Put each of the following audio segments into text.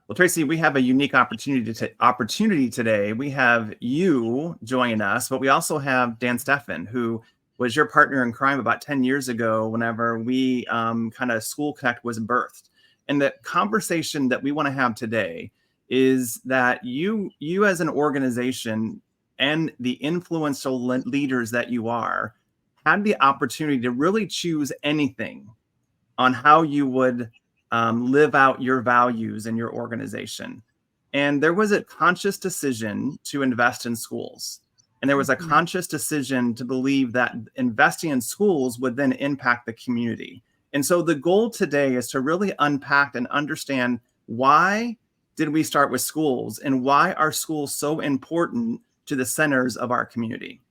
Well, Tracy, we have a unique opportunity today. We have you join us, but we also have Dan Steffen, who was your partner in crime about 10 years ago whenever we kind of School Connect was birthed. And the conversation that we want to have today is that you as an organization and the influential leaders that you are had the opportunity to really choose anything on how you would live out your values in your organization. And there was a conscious decision to invest in schools. And there was a conscious decision to believe that investing in schools would then impact the community. And so the goal today is to really unpack and understand, why did we start with schools, and why are schools so important to the centers of our community?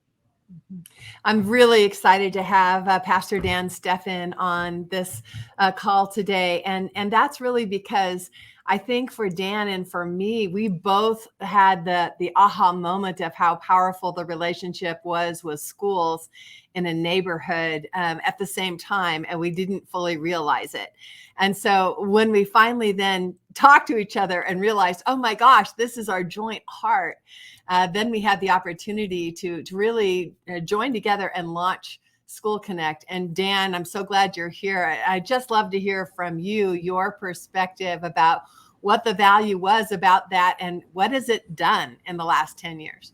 I'm really excited to have Pastor Dan Steffen on this call today. And that's really because I think for Dan and for me, we both had the aha moment of how powerful the relationship was with schools in a neighborhood at the same time, and we didn't fully realize it. And so when we finally then talked to each other and realized, oh my gosh, this is our joint heart, then we had the opportunity to really join together and launch School Connect. And Dan, I'm so glad you're here. I just love to hear from you, your perspective about what the value was about that and what has it done in the last 10 years.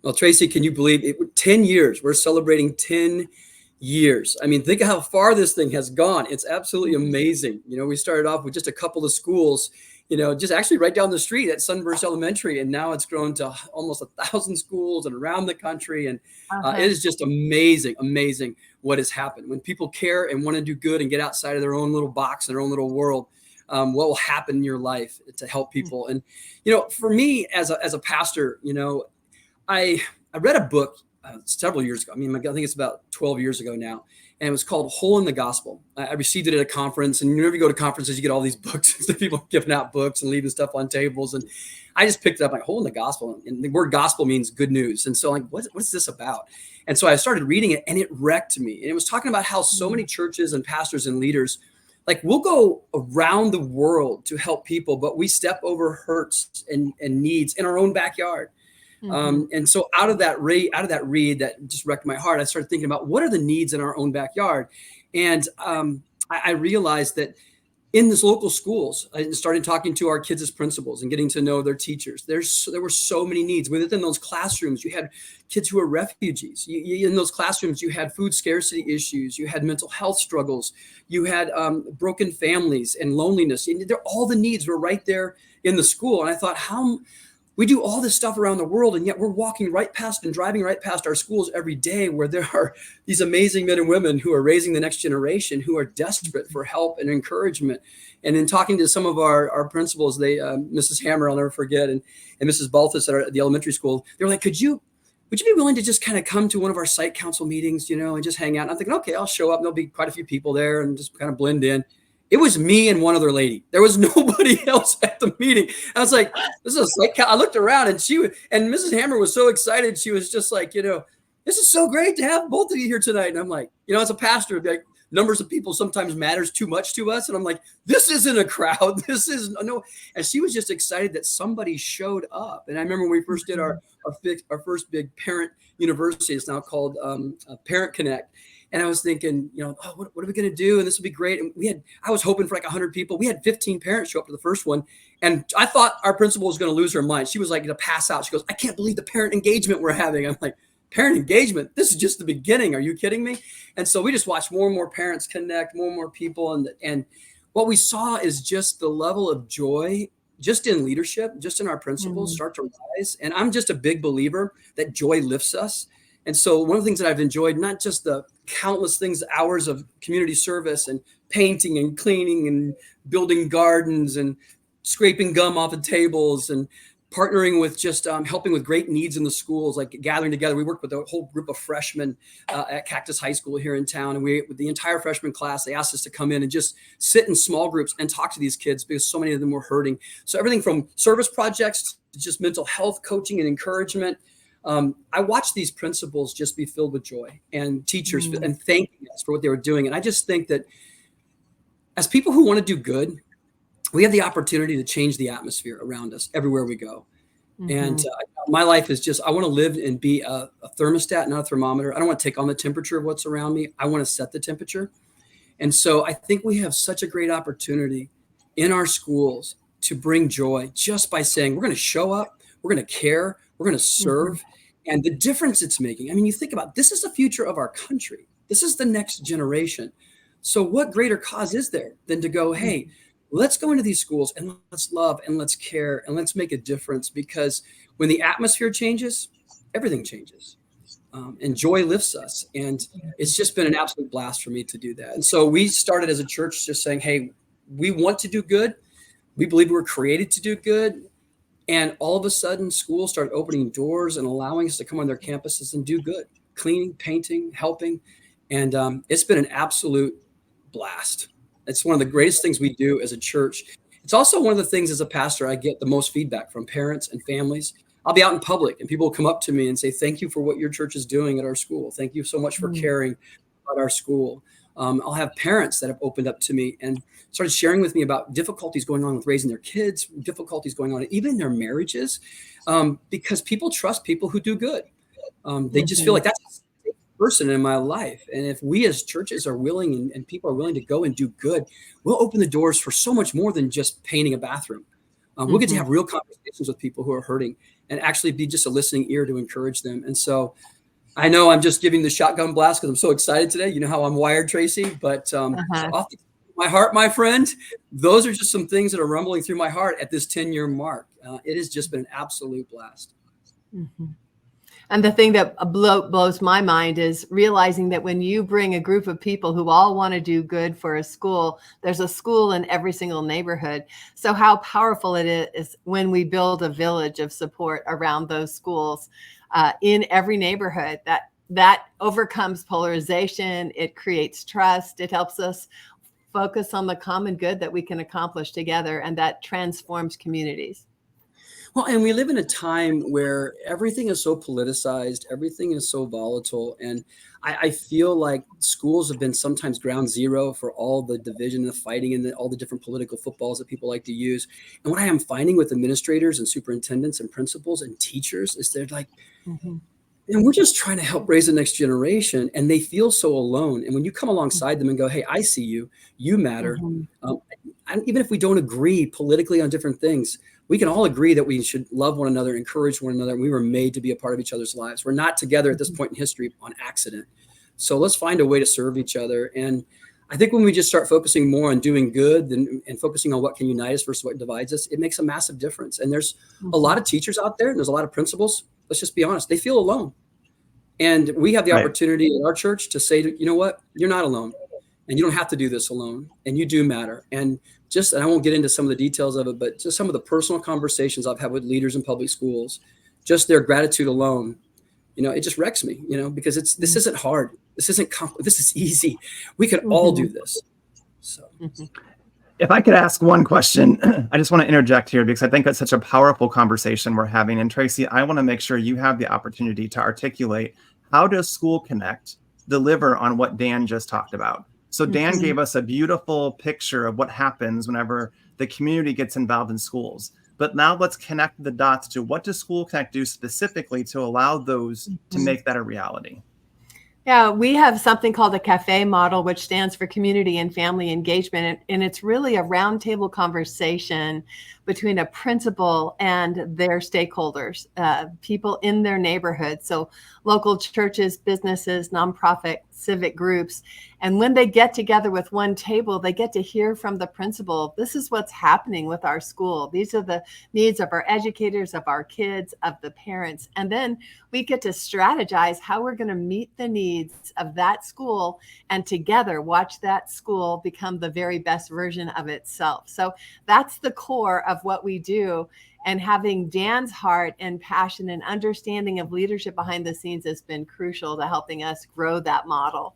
Well, Tracy, can you believe it? 10 years. We're celebrating 10 years. I mean, think of how far this thing has gone. It's absolutely amazing. You know, we started off with just a couple of schools, you know, just actually right down the street at Sunburst Elementary. And now it's grown to almost 1,000 schools and around the country. And it is just amazing what has happened. When people care and want to do good and get outside of their own little box, their own little world, what will happen in your life to help people. And, you know, for me as a pastor, you know, I read a book several years ago. I mean, I think it's about 12 years ago now. And it was called Hole in the Gospel. I received it at a conference. And whenever you go to conferences, you get all these books, people giving out books and leaving stuff on tables. And I just picked it up, like, Hole in the Gospel. And the word gospel means good news. And so, like, what's this about? And so I started reading it, and it wrecked me. And it was talking about how so many churches and pastors and leaders, like, we'll go around the world to help people, but we step over hurts and needs in our own backyard. And so out of that read that just wrecked my heart, I started thinking about what are the needs in our own backyard. And I realized that in this local schools, I started talking to our kids as principals and getting to know their teachers. There were so many needs within those classrooms. You had kids who were refugees. In those classrooms, you had food scarcity issues. You had mental health struggles. You had broken families and loneliness. And all the needs were right there in the school. And I thought, how we do all this stuff around the world, and yet we're walking right past and driving right past our schools every day, where there are these amazing men and women who are raising the next generation, who are desperate for help and encouragement. And in talking to some of our principals, Mrs. Hammer, I'll never forget, and Mrs. Balthus at the elementary school, they were like, would you be willing to just kind of come to one of our site council meetings, you know, and just hang out? And I'm thinking, okay, I'll show up. And there'll be quite a few people there and just kind of blend in. It was me and one other lady. There was nobody else at the meeting. I was like, this is like, I looked around, and Mrs. Hammer was so excited. She was just like, you know, this is so great to have both of you here tonight. And I'm like, you know, as a pastor, like, numbers of people sometimes matters too much to us. And I'm like, this isn't a crowd. This is no. And she was just excited that somebody showed up. And I remember when we first did our first big parent university, it's now called Parent Connect. And I was thinking, you know, what are we going to do? And this would be great. And I was hoping for like 100 people. We had 15 parents show up to the first one. And I thought our principal was going to lose her mind. She was like going to pass out. She goes, I can't believe the parent engagement we're having. I'm like, parent engagement? This is just the beginning. Are you kidding me? And so we just watched more and more parents connect, more and more people. And what we saw is just the level of joy just in leadership, just in our principles start to rise. And I'm just a big believer that joy lifts us. And so one of the things that I've enjoyed, not just the countless things, hours of community service and painting and cleaning and building gardens and scraping gum off of tables and partnering with just helping with great needs in the schools, like gathering together. We worked with a whole group of freshmen at Cactus High School here in town. And with the entire freshman class, they asked us to come in and just sit in small groups and talk to these kids because so many of them were hurting. So everything from service projects to just mental health coaching and encouragement. I watched these principals just be filled with joy, and teachers and thanking us for what they were doing. And I just think that as people who want to do good, we have the opportunity to change the atmosphere around us everywhere we go. Mm-hmm. And my life is just, I want to live and be a thermostat, not a thermometer. I don't want to take on the temperature of what's around me. I want to set the temperature. And so I think we have such a great opportunity in our schools to bring joy just by saying, we're going to show up, we're going to care, we're going to serve. Mm-hmm. And the difference it's making. I mean, you think about, this is the future of our country. This is the next generation. So what greater cause is there than to go, hey, let's go into these schools and let's love and let's care and let's make a difference, because when the atmosphere changes, everything changes. And joy lifts us. And it's just been an absolute blast for me to do that. And so we started as a church just saying, hey, we want to do good. We believe we're created to do good. And all of a sudden, schools started opening doors and allowing us to come on their campuses and do good, cleaning, painting, helping. And it's been an absolute blast. It's one of the greatest things we do as a church. It's also one of the things as a pastor I get the most feedback from parents and families. I'll be out in public and people will come up to me and say, thank you for what your church is doing at our school. Thank you so much for caring about our school. I'll have parents that have opened up to me and started sharing with me about difficulties going on with raising their kids, difficulties going on even in their marriages, because people trust people who do good. They just feel like that's a person in my life. And if we as churches are willing and people are willing to go and do good, we'll open the doors for so much more than just painting a bathroom. We'll get to have real conversations with people who are hurting and actually be just a listening ear to encourage them. And so I know I'm just giving the shotgun blast because I'm so excited today. You know how I'm wired, Tracy, but off my heart, my friend, those are just some things that are rumbling through my heart at this 10-year mark. It has just been an absolute blast. Mm-hmm. And the thing that blows my mind is realizing that when you bring a group of people who all want to do good for a school, there's a school in every single neighborhood. So how powerful it is when we build a village of support around those schools in every neighborhood. That overcomes polarization. It creates trust. It helps us focus on the common good that we can accomplish together, and that transforms communities. Well, and we live in a time where everything is so politicized, everything is so volatile. And I feel like schools have been sometimes ground zero for all the division and the fighting and all the different political footballs that people like to use. And what I am finding with administrators and superintendents and principals and teachers is they're like, and we're just trying to help raise the next generation. And they feel so alone. And when you come alongside them and go, hey, I see you, you matter. And even if we don't agree politically on different things, we can all agree that we should love one another, encourage one another. We were made to be a part of each other's lives. We're not together at this point in history on accident. So let's find a way to serve each other. And I think when we just start focusing more on doing good and focusing on what can unite us versus what divides us, it makes a massive difference. And there's a lot of teachers out there, and there's a lot of principals. Let's just be honest. They feel alone. And we have the opportunity in our church to say, you know what, you're not alone. And you don't have to do this alone. And you do matter. And I won't get into some of the details of it, but just some of the personal conversations I've had with leaders in public schools, just their gratitude alone, it just wrecks me, because this isn't hard. This isn't this is easy. We could all do this. So if I could ask one question, I just want to interject here because I think it's such a powerful conversation we're having. And Tracy, I want to make sure you have the opportunity to articulate, how does School Connect deliver on what Dan just talked about? So Dan gave us a beautiful picture of what happens whenever the community gets involved in schools. But now let's connect the dots to, what does School Connect do specifically to allow those to make that a reality? Yeah, we have something called the CAFE model, which stands for Community and Family Engagement. And it's really a roundtable conversation between a principal and their stakeholders, people in their neighborhood. So local churches, businesses, nonprofit, civic groups. And when they get together with one table, they get to hear from the principal. This is what's happening with our school. These are the needs of our educators, of our kids, of the parents. And then we get to strategize how we're going to meet the needs of that school and together watch that school become the very best version of itself. So that's the core of what we do. And having Dan's heart and passion and understanding of leadership behind the scenes has been crucial to helping us grow that model.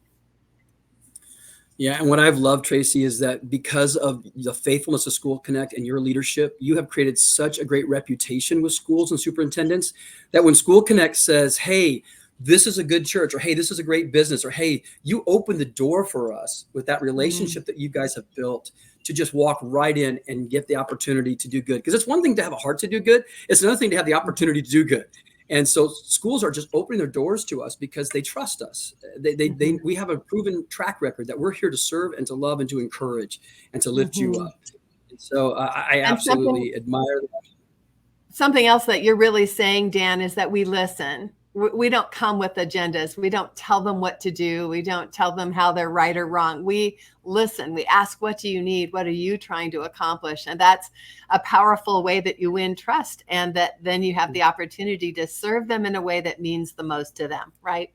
Yeah. And what I've loved, Tracy, is that because of the faithfulness of School Connect and your leadership, you have created such a great reputation with schools and superintendents that when School Connect says, hey, this is a good church, or hey, this is a great business, or hey, you opened the door for us with that relationship that you guys have built to just walk right in and get the opportunity to do good. Because it's one thing to have a heart to do good. It's another thing to have the opportunity to do good. And so schools are just opening their doors to us because they trust us. We have a proven track record that we're here to serve and to love and to encourage and to lift you up. And so I absolutely admire that. Something else that you're really saying, Dan, is that we listen. We don't come with agendas. We don't tell them what to do. We don't tell them how they're right or wrong. We listen. We ask, what do you need? What are you trying to accomplish? And that's a powerful way that you win trust, and that then you have the opportunity to serve them in a way that means the most to them, right?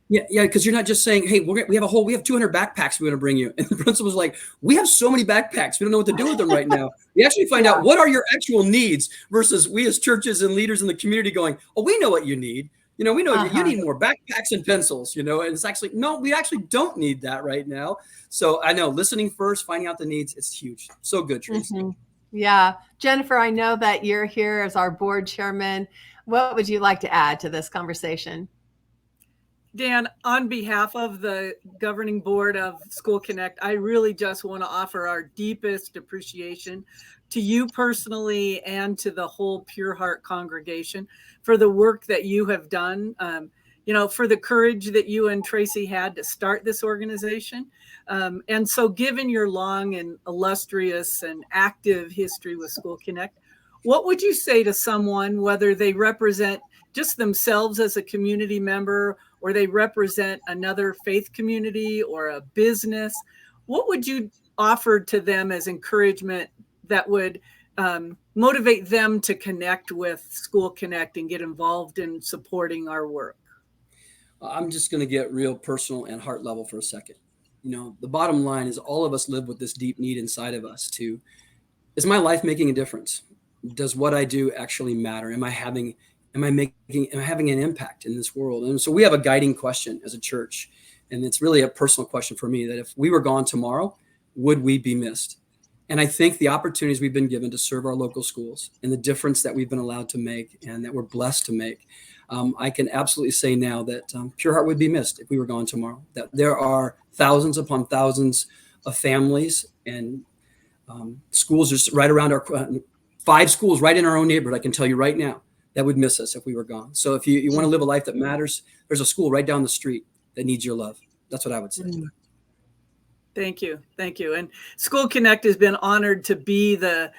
Yeah, because you're not just saying, hey, we have 200 backpacks we want to bring you. And the principal's like, we have so many backpacks. We don't know what to do with them right now. We actually find out what are your actual needs versus we as churches and leaders in the community going, oh, we know what you need. We know you need more backpacks and pencils, and it's actually, no, we actually don't need that right now. So I know listening first, finding out the needs, it's huge. So good, Tracy. Yeah. Jennifer, I know that you're here as our board chairman. What would you like to add to this conversation? Dan, on behalf of the governing board of School Connect, I really just want to offer our deepest appreciation to you personally and to the whole Pure Heart congregation for the work that you have done, for the courage that you and Tracy had to start this organization. And so given your long and illustrious and active history with School Connect, what would you say to someone, whether they represent just themselves as a community member or they represent another faith community or a business? What would you offer to them as encouragement that would motivate them to connect with School Connect and get involved in supporting our work? I'm just going to get real personal and heart level for a second. The bottom line is all of us live with this deep need inside of us is my life making a difference? Does what I do actually matter? Am I having an impact in this world? And so we have a guiding question as a church. And it's really a personal question for me, that if we were gone tomorrow, would we be missed? And I think the opportunities we've been given to serve our local schools and the difference that we've been allowed to make and that we're blessed to make, I can absolutely say now that Pure Heart would be missed if we were gone tomorrow. That there are thousands upon thousands of families and schools just right around our 5 schools right in our own neighborhood, I can tell you right now, that would miss us if we were gone. So if you want to live a life that matters, there's a school right down the street that needs your love. That's what I would say. Thank you. Thank you. And School Connect has been honored to be the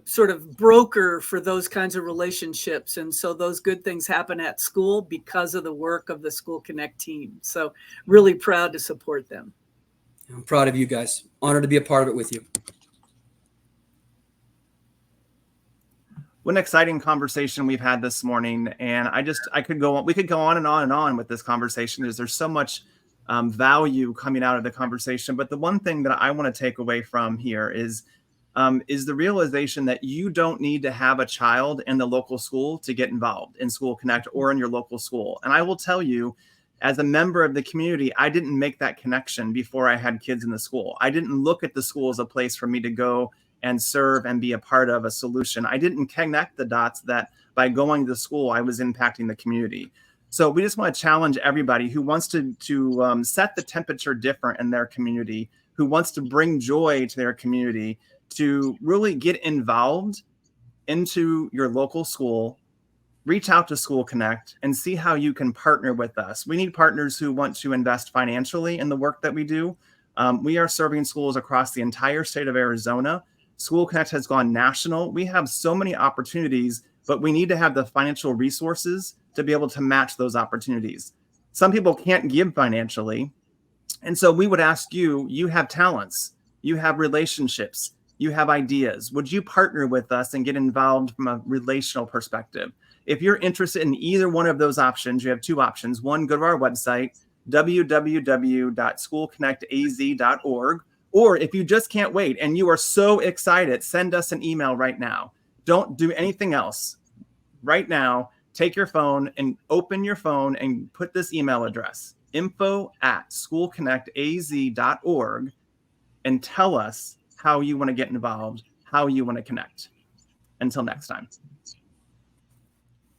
sort of broker for those kinds of relationships. And so those good things happen at school because of the work of the School Connect team. So really proud to support them. I'm proud of you guys. Honored to be a part of it with you. What an exciting conversation we've had this morning. And we could go on and on and on with this conversation, because there's so much value coming out of the conversation. But the one thing that I want to take away from here is the realization that you don't need to have a child in the local school to get involved in School Connect or in your local school. And I will tell you, as a member of the community, I didn't make that connection before I had kids in the school. I didn't look at the school as a place for me to go and serve and be a part of a solution. I didn't connect the dots that by going to school, I was impacting the community. So we just want to challenge everybody who wants to set the temperature different in their community, who wants to bring joy to their community, to really get involved into your local school, reach out to School Connect and see how you can partner with us. We need partners who want to invest financially in the work that we do. We are serving schools across the entire state of Arizona. School Connect has gone national. We have so many opportunities, but we need to have the financial resources to be able to match those opportunities. Some people can't give financially. And so we would ask you, you have talents, you have relationships, you have ideas. Would you partner with us and get involved from a relational perspective? If you're interested in either one of those options, you have 2 options. One, go to our website, www.schoolconnectaz.org. Or if you just can't wait and you are so excited, send us an email right now. Don't do anything else. Right now, take your phone and open your phone and put this email address, info@schoolconnectaz.org, and tell us how you want to get involved, how you want to connect. Until next time.